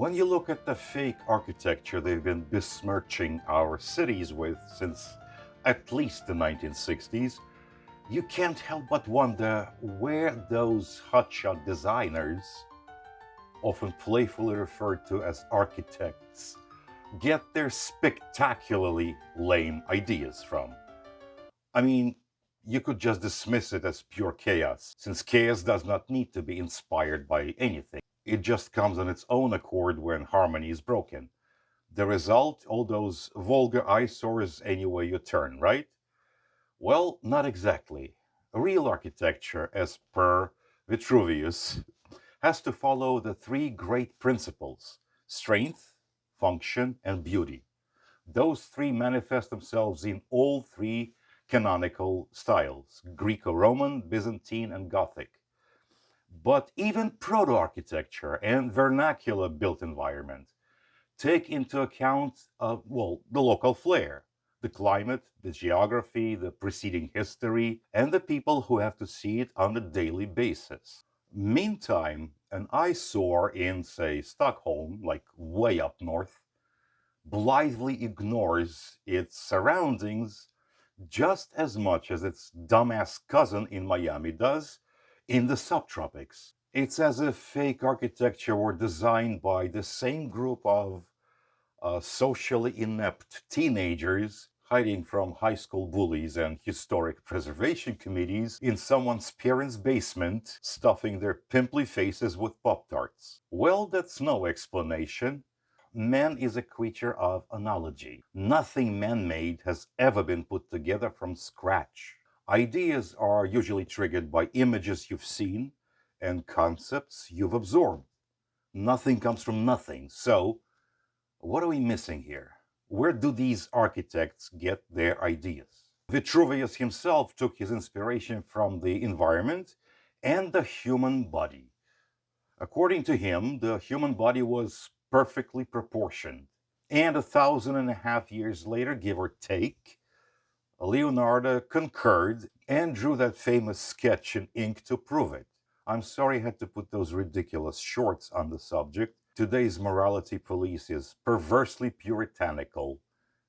When you look at the fake architecture they've been besmirching our cities with since at least the 1960s, you can't help but wonder where those hotshot designers, often playfully referred to as architects, get their spectacularly lame ideas from. I mean, you could just dismiss it as pure chaos, since chaos does not need to be inspired by anything. It just comes on its own accord when harmony is broken. The result, all those vulgar eyesores any way you turn, right? Well, not exactly. Real architecture, as per Vitruvius, has to follow the three great principles: strength, function, and beauty. Those three manifest themselves in all three canonical styles: Greco-Roman, Byzantine, and Gothic. But even proto architecture and vernacular built environment take into account, the local flair, the climate, the geography, the preceding history, and the people who have to see it on a daily basis. Meantime, an eyesore in, say, Stockholm, like way up north, blithely ignores its surroundings just as much as its dumbass cousin in Miami does in the subtropics. It's as if fake architecture were designed by the same group of socially inept teenagers hiding from high school bullies and historic preservation committees in someone's parents' basement, stuffing their pimply faces with Pop Tarts. Well, that's no explanation. Man is a creature of analogy. Nothing man made has ever been put together from scratch. Ideas are usually triggered by images you've seen and concepts you've absorbed. Nothing comes from nothing. So, what are we missing here? Where do these architects get their ideas? Vitruvius himself took his inspiration from the environment and the human body. According to him, the human body was perfectly proportioned. And 1,500 years later, give or take, Leonardo concurred and drew that famous sketch in ink to prove it. I'm sorry I had to put those ridiculous shorts on the subject. Today's morality police is perversely puritanical,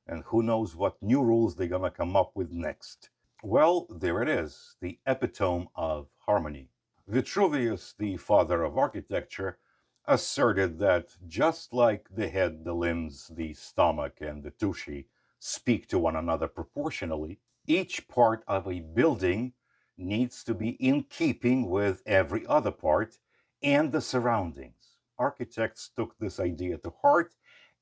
and who knows what new rules they're gonna come up with next. Well, there it is, the epitome of harmony. Vitruvius, the father of architecture, asserted that just like the head, the limbs, the stomach, and the tushy speak to one another proportionally, each part of a building needs to be in keeping with every other part and the surroundings. Architects took this idea to heart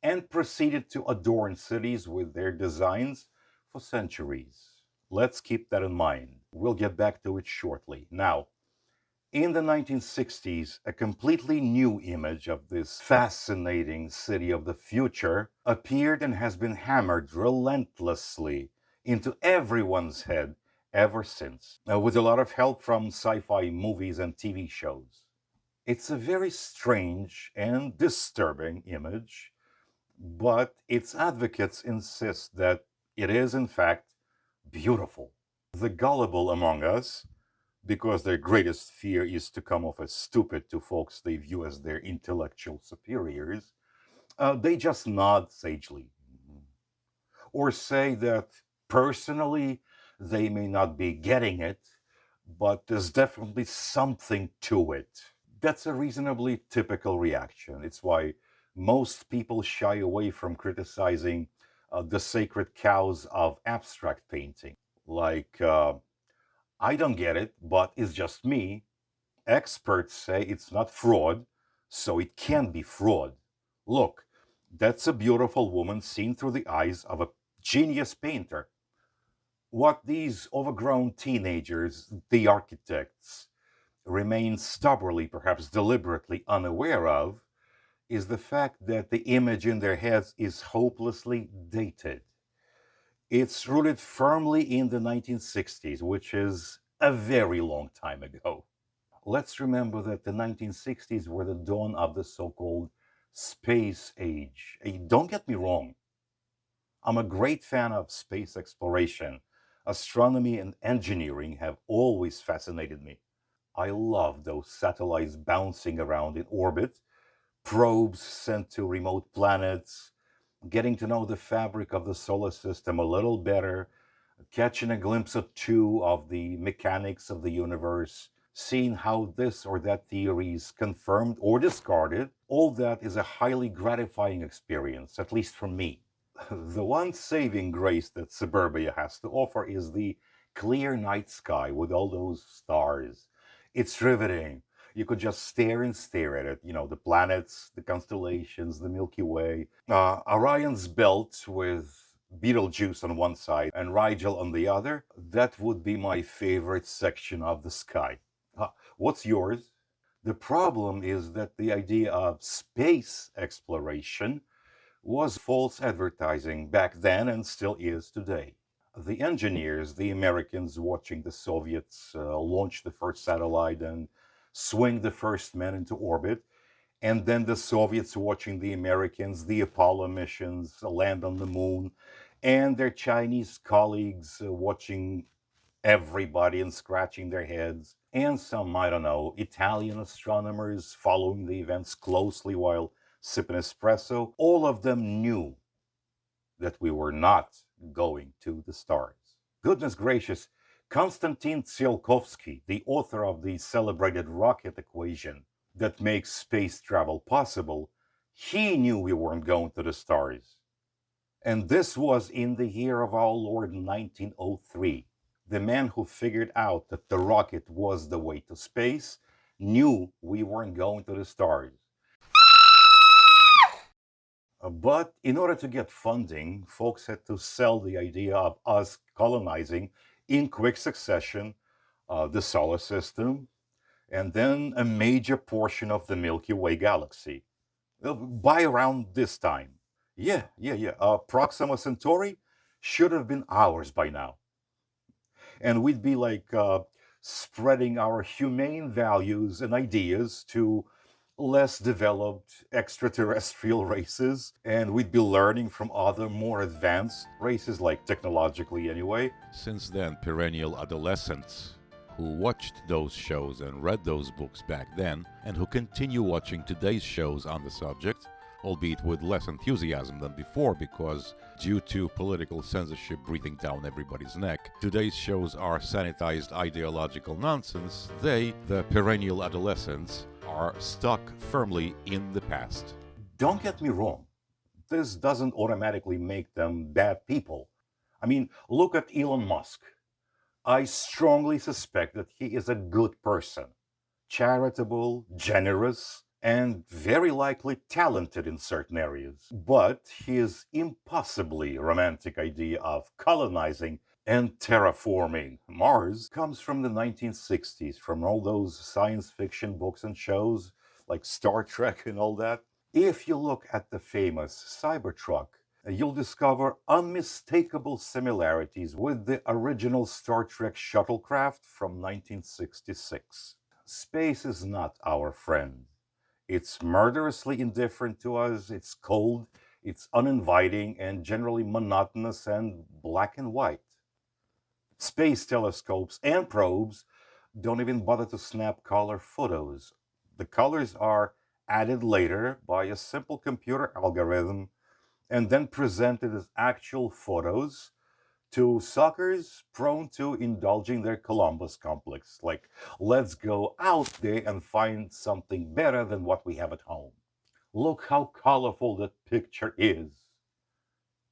and proceeded to adorn cities with their designs for centuries. Let's keep that in mind. We'll get back to it shortly. Now, in the 1960s, a completely new image of this fascinating city of the future appeared and has been hammered relentlessly into everyone's head ever since, with a lot of help from sci fi movies and TV shows. It's a very strange and disturbing image, but its advocates insist that it is, in fact, beautiful. The gullible among us, because their greatest fear is to come off as stupid to folks they view as their intellectual superiors, they just nod sagely or say that personally they may not be getting it, but there's definitely something to it. That's a reasonably typical reaction. It's why most people shy away from criticizing the sacred cows of abstract painting. Like, I don't get it, but it's just me. Experts say it's not fraud, so it can't be fraud. Look, that's a beautiful woman seen through the eyes of a genius painter. What these overgrown teenagers, the architects, remain stubbornly, perhaps deliberately unaware of is the fact that the image in their heads is hopelessly dated. It's rooted firmly in the 1960s, which is a very long time ago. Let's remember that the 1960s were the dawn of the so called space age. Don't get me wrong, I'm a great fan of space exploration. Astronomy and engineering have always fascinated me. I love those satellites bouncing around in orbit, probes sent to remote planets, getting to know the fabric of the solar system a little better, catching a glimpse or two of the mechanics of the universe, seeing how this or that theory is confirmed or discarded, all that is a highly gratifying experience, at least for me. The one saving grace that suburbia has to offer is the clear night sky with all those stars. It's riveting. You could just stare and stare at it. You know, the planets, the constellations, the Milky Way, Orion's belt with Betelgeuse on one side and Rigel on the other. That would be my favorite section of the sky. What's yours? The problem is that the idea of space exploration was false advertising back then and still is today. The engineers, the Americans watching the Soviets launch the first satellite and swing the first man into orbit, and then the Soviets watching the Americans, the Apollo missions, land on the moon, and their Chinese colleagues watching everybody and scratching their heads, and some, I don't know, Italian astronomers following the events closely while sipping espresso. All of them knew that we were not going to the stars. Goodness gracious, Konstantin Tsiolkovsky, the author of the celebrated rocket equation that makes space travel possible, he knew we weren't going to the stars. And this was in the year of our Lord 1903. The man who figured out that the rocket was the way to space knew we weren't going to the stars. But in order to get funding, folks had to sell the idea of us colonizing in quick succession the solar system and then a major portion of the Milky Way galaxy. By around this time. Yeah. Proxima Centauri should have been ours by now. And we'd be like spreading our humane values and ideas to less developed extraterrestrial races, and we'd be learning from other more advanced races, like technologically anyway. Since then, perennial adolescents who watched those shows and read those books back then, and who continue watching today's shows on the subject, albeit with less enthusiasm than before because, due to political censorship breathing down everybody's neck, today's shows are sanitized ideological nonsense. They, the perennial adolescents, are stuck firmly in the past. Don't get me wrong, this doesn't automatically make them bad people. I mean, look at Elon Musk. I strongly suspect that he is a good person, charitable, generous, and very likely talented in certain areas. But his impossibly romantic idea of colonizing and terraforming Mars comes from the 1960s, from all those science fiction books and shows like Star Trek and all that. If you look at the famous Cybertruck, you'll discover unmistakable similarities with the original Star Trek shuttlecraft from 1966. Space is not our friend. It's murderously indifferent to us, it's cold, it's uninviting, and generally monotonous and black and white. Space telescopes and probes don't even bother to snap color photos. The colors are added later by a simple computer algorithm and then presented as actual photos to suckers prone to indulging their Columbus complex. Like, let's go out there and find something better than what we have at home. Look how colorful that picture is,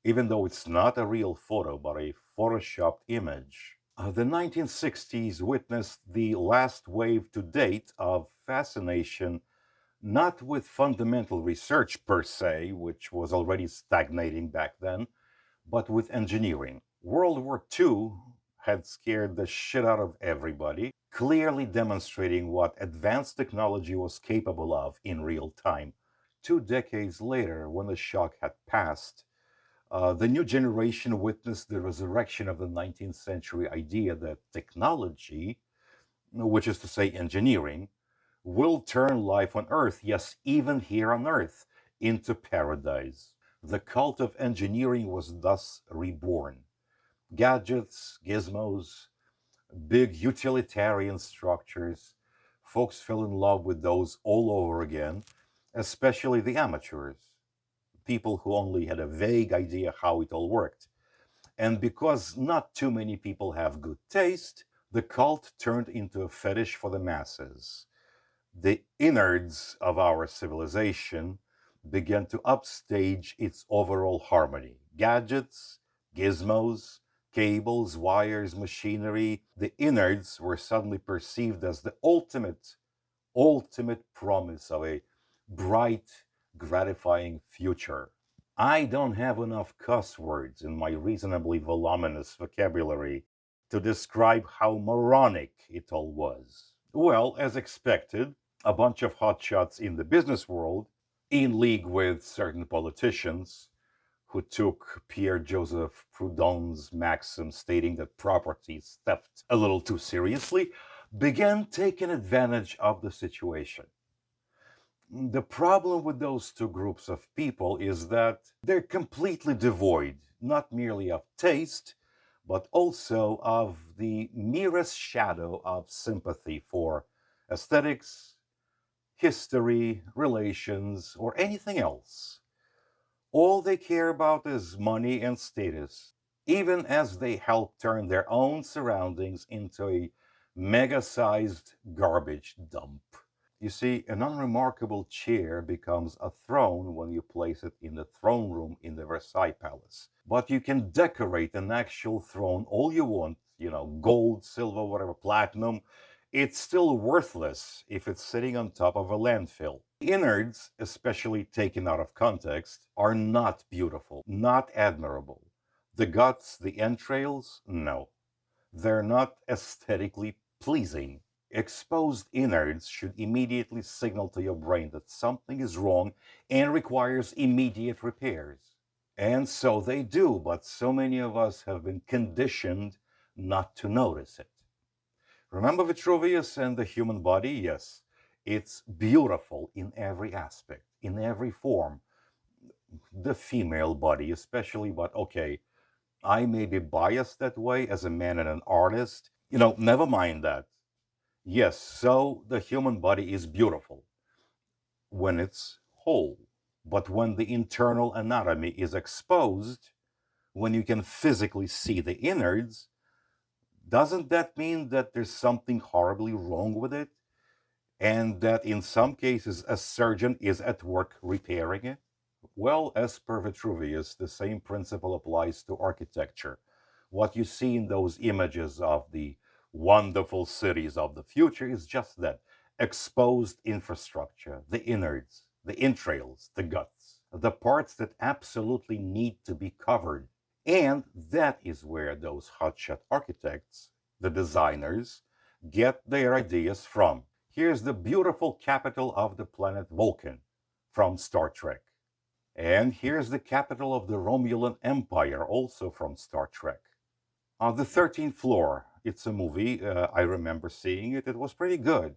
even though it's not a real photo but a photoshopped image. The 1960s witnessed the last wave to date of fascination, not with fundamental research per se, which was already stagnating back then, but with engineering. World War II had scared the shit out of everybody, clearly demonstrating what advanced technology was capable of in real time. 2 decades later, when the shock had passed, the new generation witnessed the resurrection of the 19th century idea that technology, which is to say engineering, will turn life on Earth, yes, even here on Earth, into paradise. The cult of engineering was thus reborn. Gadgets, gizmos, big utilitarian structures. Folks fell in love with those all over again, especially the amateurs, people who only had a vague idea how it all worked. And because not too many people have good taste, the cult turned into a fetish for the masses. The innards of our civilization began to upstage its overall harmony. Gadgets, gizmos, cables, wires, machinery, the innards were suddenly perceived as the ultimate promise of a bright, gratifying future. I don't have enough cuss words in my reasonably voluminous vocabulary to describe how moronic it all was. Well, as expected, a bunch of hotshots in the business world, in league with certain politicians who took Pierre Joseph Proudhon's maxim stating that property is theft a little too seriously, began taking advantage of the situation. The problem with those two groups of people is that they're completely devoid, not merely of taste, but also of the merest shadow of sympathy for aesthetics, history, relations, or anything else. All they care about is money and status, even as they help turn their own surroundings into a mega sized garbage dump. You see, an unremarkable chair becomes a throne when you place it in the throne room in the Versailles Palace. But you can decorate an actual throne all you want, gold, silver, whatever, platinum. It's still worthless if it's sitting on top of a landfill. Innards, especially taken out of context, are not beautiful, not admirable. The guts, the entrails, no. They're not aesthetically pleasing. Exposed innards should immediately signal to your brain that something is wrong and requires immediate repairs. And so they do, but so many of us have been conditioned not to notice it. Remember Vitruvius and the human body? Yes, it's beautiful in every aspect, in every form. The female body, especially, but okay, I may be biased that way as a man and an artist. Never mind that. Yes, so the human body is beautiful when it's whole. But when the internal anatomy is exposed, when you can physically see the innards, doesn't that mean that there's something horribly wrong with it? And that in some cases a surgeon is at work repairing it? Well, as per Vitruvius, the same principle applies to architecture. What you see in those images of the wonderful cities of the future is just that exposed infrastructure, the innards, the entrails, the guts, the parts that absolutely need to be covered. And that is where those hotshot architects, the designers, get their ideas from. Here's the beautiful capital of the planet Vulcan from Star Trek. And here's the capital of the Romulan Empire, also from Star Trek. On the 13th floor, it's a movie. I remember seeing it. It was pretty good.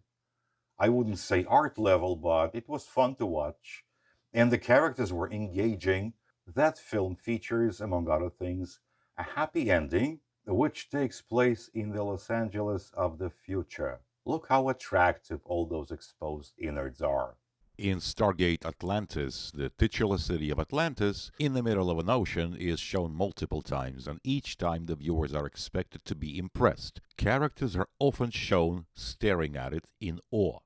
I wouldn't say art level, but it was fun to watch. And the characters were engaging. That film features, among other things, a happy ending, which takes place in the Los Angeles of the future. Look how attractive all those exposed innards are. In Stargate Atlantis, the titular city of Atlantis, in the middle of an ocean, is shown multiple times, and each time the viewers are expected to be impressed. Characters are often shown staring at it in awe.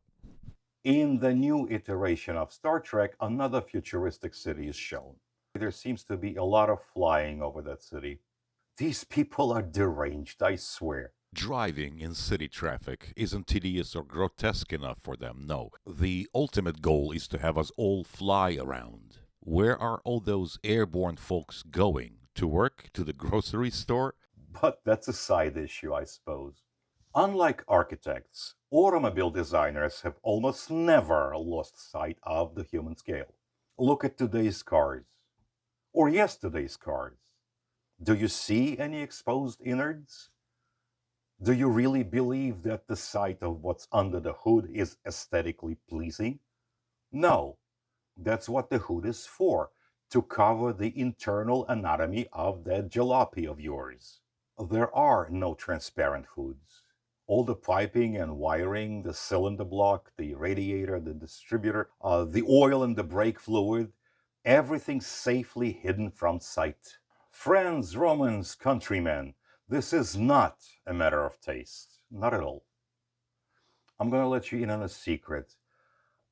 In the new iteration of Star Trek, another futuristic city is shown. There seems to be a lot of flying over that city. These people are deranged, I swear. Driving in city traffic isn't tedious or grotesque enough for them, no. The ultimate goal is to have us all fly around. Where are all those airborne folks going? To work? To the grocery store? But that's a side issue, I suppose. Unlike architects, automobile designers have almost never lost sight of the human scale. Look at today's cars, or yesterday's cars. Do you see any exposed innards? Do you really believe that the sight of what's under the hood is aesthetically pleasing? No, that's what the hood is for, to cover the internal anatomy of that jalopy of yours. There are no transparent hoods. All the piping and wiring, the cylinder block, the radiator, the distributor, the oil and the brake fluid, everything safely hidden from sight. Friends, Romans, countrymen, this is not a matter of taste. Not at all. I'm going to let you in on a secret.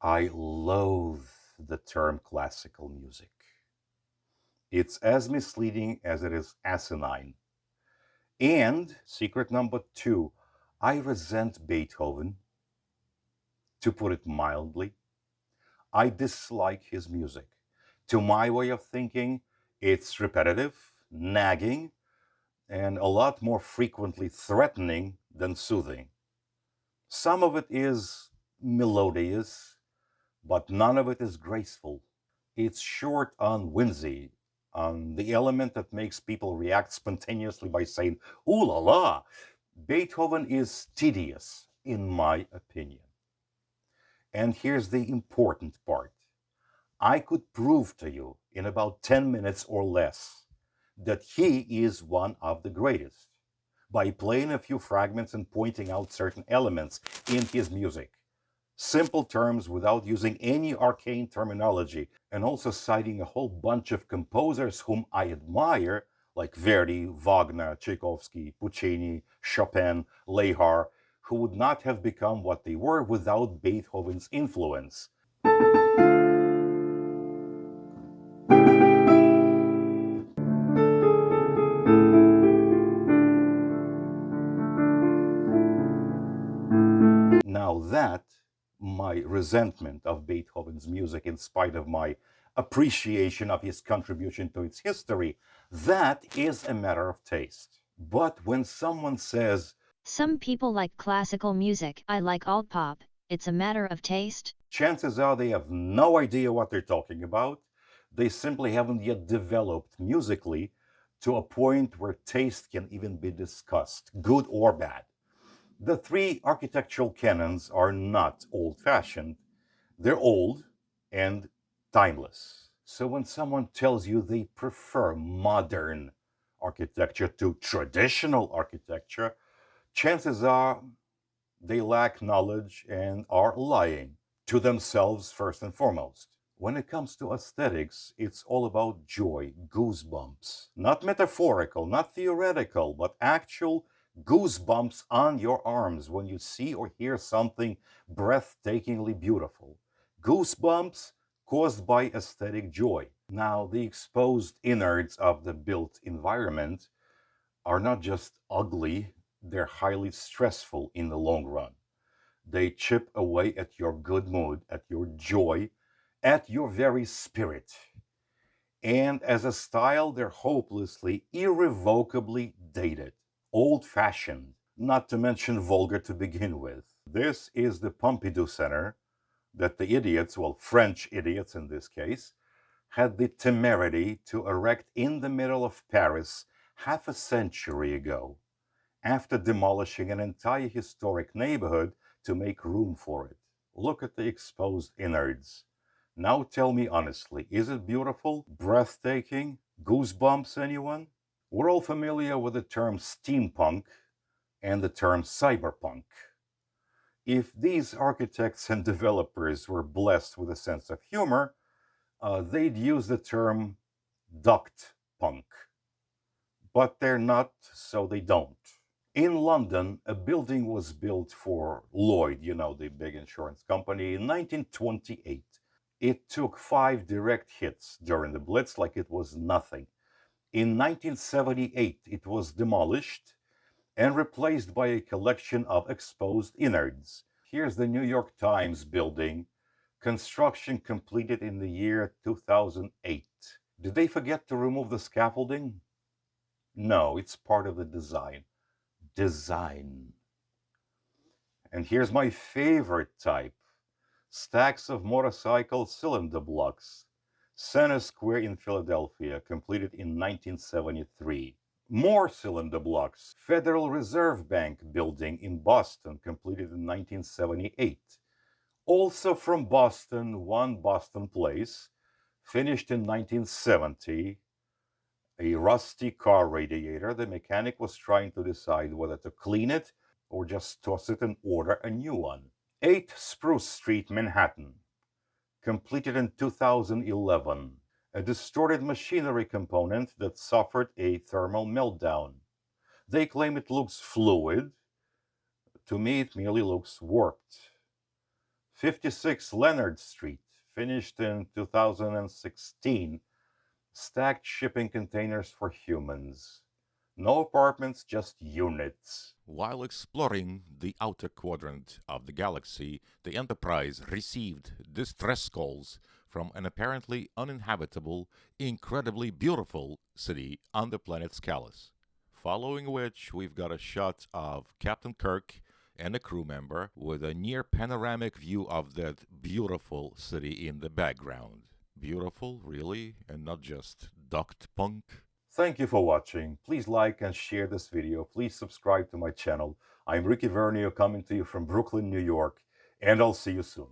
I loathe the term classical music. It's as misleading as it is asinine. And secret number two, I resent Beethoven, to put it mildly. I dislike his music. To my way of thinking, it's repetitive, nagging, and a lot more frequently threatening than soothing. Some of it is melodious, but none of it is graceful. It's short on whimsy, on the element that makes people react spontaneously by saying, ooh la la. Beethoven is tedious, in my opinion. And here's the important part. I could prove to you in about 10 minutes or less that he is one of the greatest by playing a few fragments and pointing out certain elements in his music. Simple terms without using any arcane terminology, and also citing a whole bunch of composers whom I admire, like Verdi, Wagner, Tchaikovsky, Puccini, Chopin, Lehar, who would not have become what they were without Beethoven's influence. Now that, my resentment of Beethoven's music in spite of my appreciation of his contribution to its history, that is a matter of taste. But when someone says, some people like classical music, I like alt pop, it's a matter of taste, chances are they have no idea what they're talking about. They simply haven't yet developed musically to a point where taste can even be discussed, good or bad. The three architectural canons are not old fashioned, they're old and timeless. So when someone tells you they prefer modern architecture to traditional architecture, chances are they lack knowledge and are lying to themselves first and foremost. When it comes to aesthetics, it's all about joy, goosebumps. Not metaphorical, not theoretical, but actual goosebumps on your arms when you see or hear something breathtakingly beautiful. Goosebumps caused by aesthetic joy. Now, the exposed innards of the built environment are not just ugly, they're highly stressful in the long run. They chip away at your good mood, at your joy, at your very spirit. And as a style, they're hopelessly, irrevocably dated, old fashioned, not to mention vulgar to begin with. This is the Pompidou Center that the idiots, well, French idiots in this case, had the temerity to erect in the middle of Paris half a century ago, after demolishing an entire historic neighborhood to make room for it. Look at the exposed innards. Now tell me honestly, is it beautiful, breathtaking, goosebumps, anyone? We're all familiar with the term steampunk and the term cyberpunk. If these architects and developers were blessed with a sense of humor, they'd use the term Duct-Punk. But they're not, so they don't. In London, a building was built for Lloyd, you know, the big insurance company, in 1928. It took 5 direct hits during the Blitz like it was nothing. In 1978, it was demolished and replaced by a collection of exposed innards. Here's the New York Times building, construction completed in the year 2008. Did they forget to remove the scaffolding? No, it's part of the design. Design. And here's my favorite type, stacks of motorcycle cylinder blocks. Center Square in Philadelphia, completed in 1973. More cylinder blocks. Federal Reserve Bank building in Boston, completed in 1978. Also from Boston, One Boston Place, finished in 1970. A rusty car radiator. The mechanic was trying to decide whether to clean it or just toss it and order a new one. 8 Spruce Street, Manhattan, completed in 2011. A distorted machinery component that suffered a thermal meltdown. They claim it looks fluid. To me, it merely looks warped. 56 Leonard Street, finished in 2016. Stacked shipping containers for humans. No apartments, just units. While exploring the outer quadrant of the galaxy, the Enterprise received distress calls from an apparently uninhabitable, incredibly beautiful city on the planet Scalus. Following which, we've got a shot of Captain Kirk and a crew member with a near panoramic view of that beautiful city in the background. Beautiful, really, and not just Duct-Punk? Thank you for watching. Please like and share this video. Please subscribe to my channel. I'm Ricky Vernio coming to you from Brooklyn, New York, and I'll see you soon.